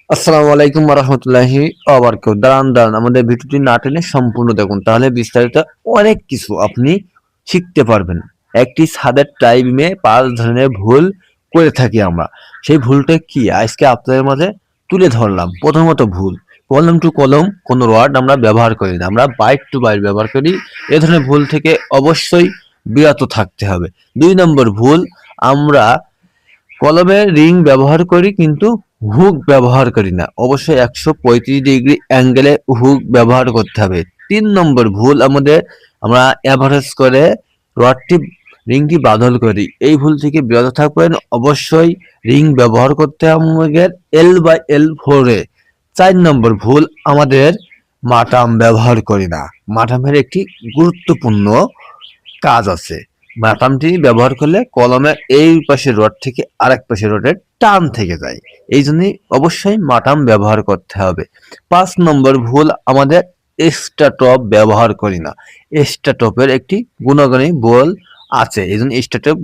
আসসালামু আলাইকুম রহমতুল্লাহি ওয়াবারাকাতুহু। দাঁড়ান আমাদের ভিডিওটি না টেনে সম্পূর্ণ দেখুন, তাহলে বিস্তারিত অনেক কিছু আপনি শিখতে পারবেন। একটি ছাদের টাইমে 5 ধরনের ভুল করে থাকি আমরা। সেই ভুলটা কি আজকে আপনাদের মাঝে তুলে ধরলাম। প্রথমত ভুল, কলম টু কলম কোনো ওয়ার্ড আমরা ব্যবহার করি না, আমরা বাইট টু বাইট ব্যবহার করি। এ ধরনের ভুল থেকে অবশ্যই বিরত থাকতে হবে। 2 নম্বর ভুল, আমরা কলমের রিং ব্যবহার করি কিন্তু হুক ব্যবহার করি না। অবশ্যই 135 ডিগ্রি অ্যাঙ্গেলে হুক ব্যবহার করতে হবে। 3 নম্বর ভুল আমাদের, আমরা এভারেজ করে রডটি রিংটি বাদল করি। এই ভুল থেকে বিরত থাকবেন। অবশ্যই রিং ব্যবহার করতে হবে আমাদের L/L4-এ। 4 নম্বর ভুল, আমাদের মাটাম ব্যবহার করি না। মাটামের একটি গুরুত্বপূর্ণ কাজ আছে। বাটামটি ব্যবহার করলে কলমের এই পাশের রড থেকে আরেক পাশের রডের টান থেকে যায়। এই জন্যই অবশ্যই মাটাম ব্যবহার করতে হবে। 5 নম্বর ভুল, আমাদের স্টাটপ ব্যবহার করি না। স্টাটপের একটি গুণাগুণী বল আছে, এই জন্য স্টাটপ